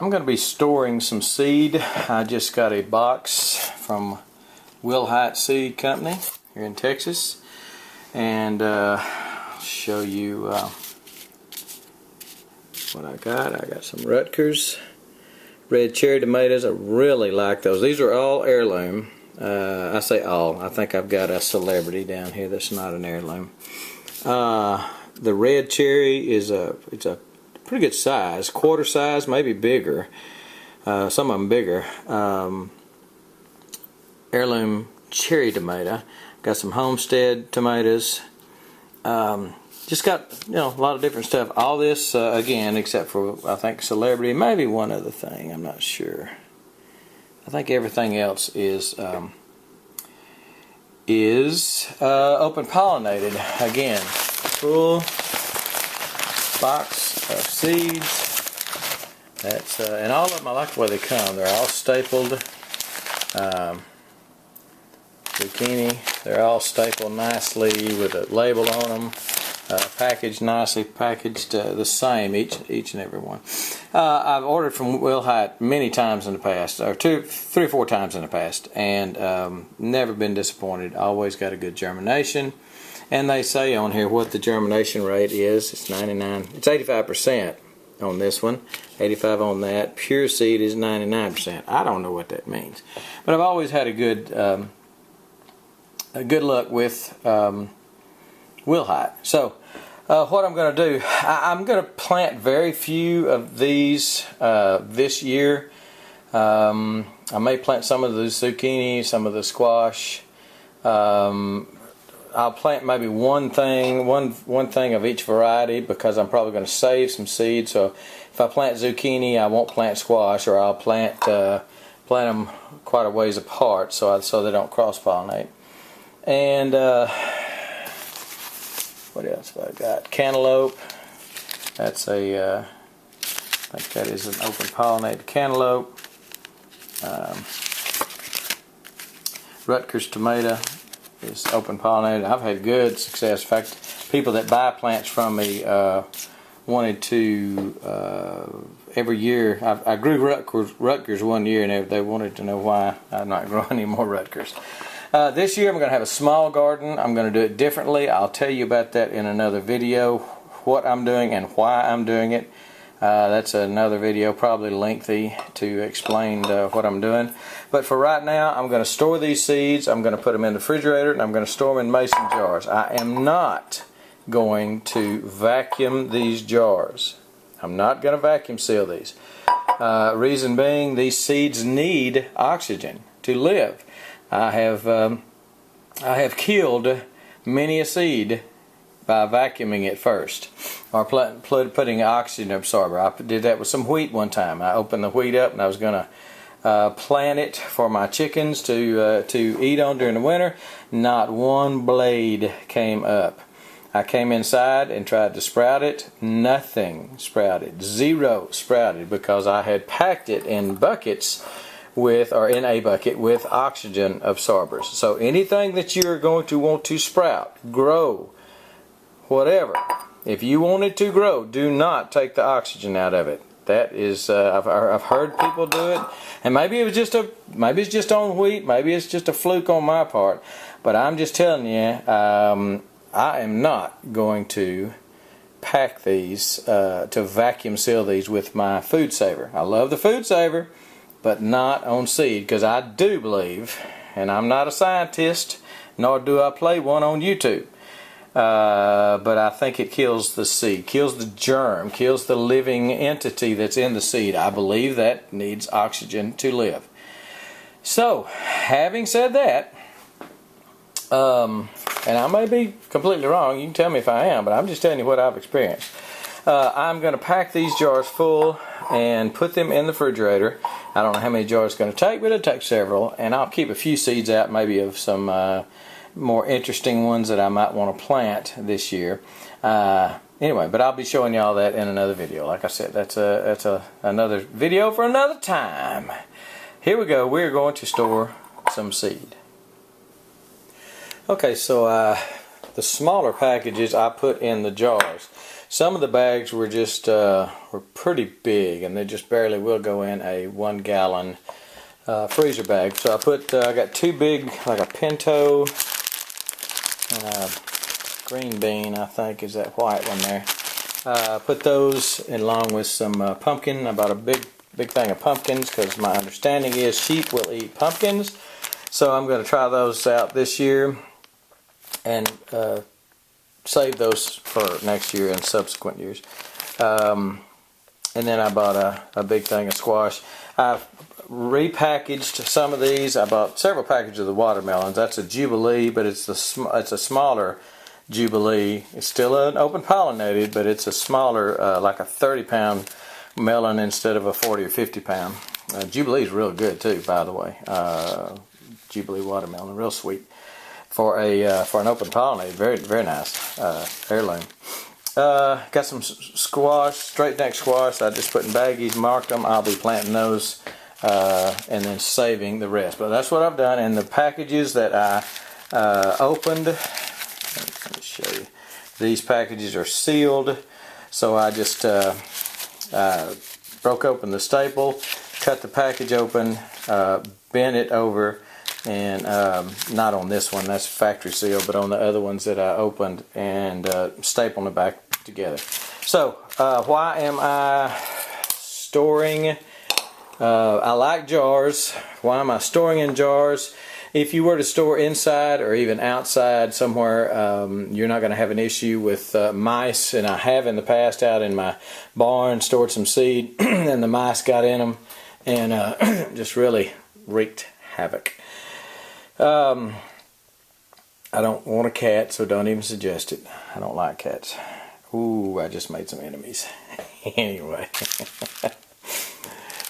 I'm going to be storing some seed. I just got a box from Willhite Seed Company here in Texas, and I'll show you what I got. I got some Rutgers red cherry tomatoes. I really like those. These are all heirloom. I say all. I think I've got a celebrity down here that's not an heirloom. The red cherry is it's a pretty good size, quarter size, maybe bigger. Some of them bigger. Heirloom cherry tomato. Got some homestead tomatoes. Just got a lot of different stuff. All this again, except for I think celebrity, maybe one other thing. I'm not sure. I think everything else is open pollinated. Again, full box of seeds. That's and all of them I like the way they come. They're all stapled. Zucchini. They're all stapled nicely with a label on them. Packaged nicely, packaged the same each and every one. I've ordered from Willhite many times in the past, or three or four times in the past, and never been disappointed. Always got a good germination, and they say on here what the germination rate is. It's 99. It's 85% on this one, 85 on that. Pure seed is 99%. I don't know what that means, but I've always had a good luck with Willhite. So what I'm going to do, I'm going to plant very few of these this year. I may plant some of the zucchini, some of the squash. I'll plant maybe one thing of each variety, because I'm probably going to save some seed. So if I plant zucchini, I won't plant squash, or I'll plant them quite a ways apart so they don't cross-pollinate. And what else have I got? Cantaloupe. That's I think that is an open pollinated cantaloupe. Rutgers tomato is open pollinated. I've had good success. In fact, people that buy plants from me wanted to every year. I grew Rutgers one year, and they wanted to know why I'm not growing any more Rutgers. This year I'm going to have a small garden. I'm going to do it differently. I'll tell you about that in another video, what I'm doing and why I'm doing it. That's another video, probably lengthy, to explain what I'm doing. But for right now, I'm going to store these seeds. I'm going to put them in the refrigerator, and I'm going to store them in mason jars. I am not going to vacuum these jars. I'm not going to vacuum seal these. Reason being, these seeds need oxygen to live. I have killed many a seed by vacuuming it first, or putting an oxygen absorber. I did that with some wheat one time. I opened the wheat up, and I was going to plant it for my chickens to eat on during the winter. Not one blade came up. I came inside and tried to sprout it. Nothing sprouted. Zero sprouted, because I had packed it in buckets in a bucket with oxygen absorbers. So anything that you're going to want to sprout, grow, whatever, if you want it to grow, do not take the oxygen out of it. That is, I've heard people do it, and maybe it's just on wheat, maybe it's just a fluke on my part, but I'm just telling you, I am not going to pack these to vacuum seal these with my food saver. I love the food saver, but not on seed, because I do believe, and I'm not a scientist, nor do I play one on YouTube, but I think it kills the seed, kills the germ, kills the living entity that's in the seed. I believe that needs oxygen to live. So, having said that, and I may be completely wrong, you can tell me if I am, but I'm just telling you what I've experienced. I'm going to pack these jars full and put them in the refrigerator. I don't know how many jars it's going to take, but it'll take several, and I'll keep a few seeds out, maybe of some more interesting ones that I might want to plant this year. Anyway, but I'll be showing you all that in another video. Like I said, that's another video for another time. Here we go. We're going to store some seed. Okay, so the smaller packages I put in the jars. Some of the bags were just were pretty big, and they just barely will go in a 1 gallon freezer bag. So I got 2 big, like a pinto and a green bean, I think is that white one there. Put those along with some pumpkin. I bought a big thing of pumpkins because my understanding is sheep will eat pumpkins. So I'm going to try those out this year and save those for next year and subsequent years. And then I bought a big thing of squash. I've repackaged some of these. I bought several packages of the watermelons. That's a Jubilee, but it's a smaller Jubilee. It's still an open pollinated, but it's a smaller, like a 30-pound melon instead of a 40 or 50-pound. Jubilee is real good too, by the way. Jubilee watermelon, real sweet for an open pollinated. Very nice heirloom. Got some squash, straight neck squash. I just put in baggies, marked them. I'll be planting those and then saving the rest. But that's what I've done. And the packages that I opened, let me show you. These packages are sealed, so I just broke open the staple, cut the package open, bent it over, and not on this one, that's factory seal, but on the other ones that I opened, and stapled it back together. So why am I storing? I like jars. Why am I storing in jars? If you were to store inside or even outside somewhere, you're not going to have an issue with mice. And I have in the past out in my barn stored some seed and the mice got in them and just really wreaked havoc. I don't want a cat, so don't even suggest it. I don't like cats. Ooh, I just made some enemies. Anyway.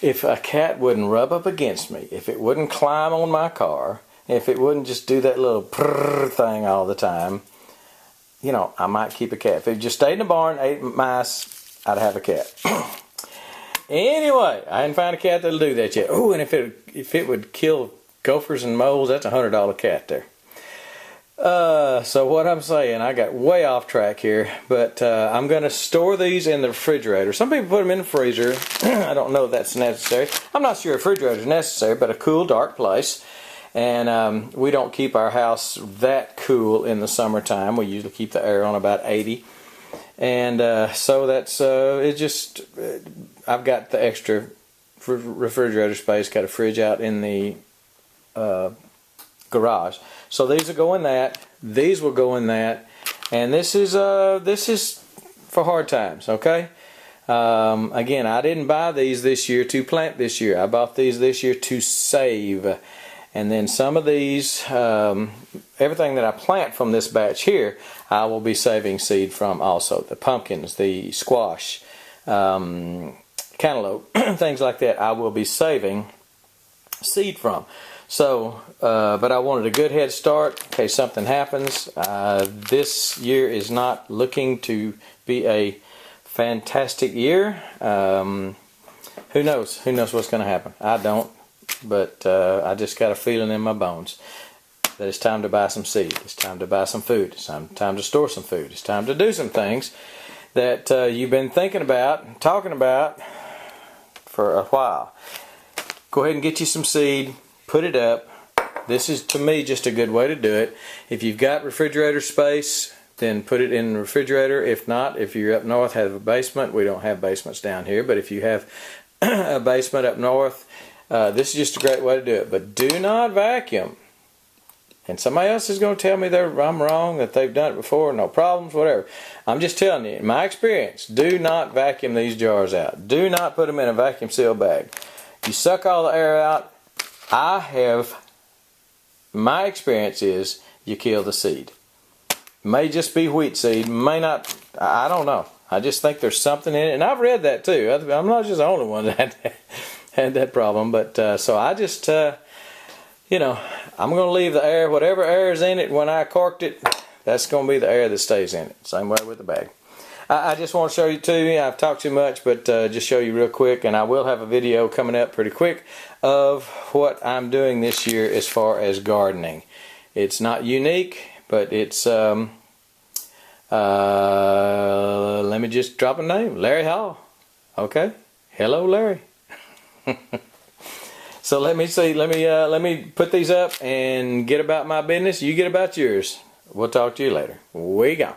If a cat wouldn't rub up against me, if it wouldn't climb on my car, if it wouldn't just do that little prrr thing all the time, you know, I might keep a cat. If it just stayed in the barn, ate mice, I'd have a cat. Anyway, I didn't find a cat that'll do that yet. Oh, and if it would kill gophers and moles, that's a $100 cat there. So what I'm saying, I got way off track here, but I'm going to store these in the refrigerator. Some people put them in the freezer. I don't know if that's necessary. I'm not sure a refrigerator is necessary, but a cool, dark place. And we don't keep our house that cool in the summertime. We usually keep the air on about 80. And so that's, I've got the extra refrigerator space, got a fridge out in the garage. So these will go in that. These will go in that. And this is for hard times, okay? Again, I didn't buy these this year to plant this year. I bought these this year to save. And then some of these, everything that I plant from this batch here, I will be saving seed from also. The pumpkins, the squash, cantaloupe, things like that, I will be saving seed from. So, but I wanted a good head start in case something happens. This year is not looking to be a fantastic year. Who knows? Who knows what's going to happen? I don't. But I just got a feeling in my bones that it's time to buy some seed. It's time to buy some food. It's time to store some food. It's time to do some things that you've been thinking about and talking about for a while. Go ahead and get you some seed. Put it up. This is, to me, just a good way to do it. If you've got refrigerator space, then put it in the refrigerator. If not, if you're up north, have a basement. We don't have basements down here, but if you have a basement up north, this is just a great way to do it. But do not vacuum. And somebody else is going to tell me I'm wrong, that they've done it before, no problems, whatever. I'm just telling you, in my experience, do not vacuum these jars out. Do not put them in a vacuum seal bag. You suck all the air out. My experience is you kill the seed. May just be wheat seed, may not, I don't know. I just think there's something in it, and I've read that too. I'm not just the only one that had that problem, but so I just, you know, I'm going to leave the air, whatever air is in it when I corked it, that's going to be the air that stays in it. Same way with the bag. I just want to show you too, I've talked too much, but just show you real quick, and I will have a video coming up pretty quick of what I'm doing this year as far as gardening. It's not unique, but it's Let me just drop a name, Larry Hall. Okay, hello, Larry. So let me see. Let me put these up and get about my business. You get about yours. We'll talk to you later. We go.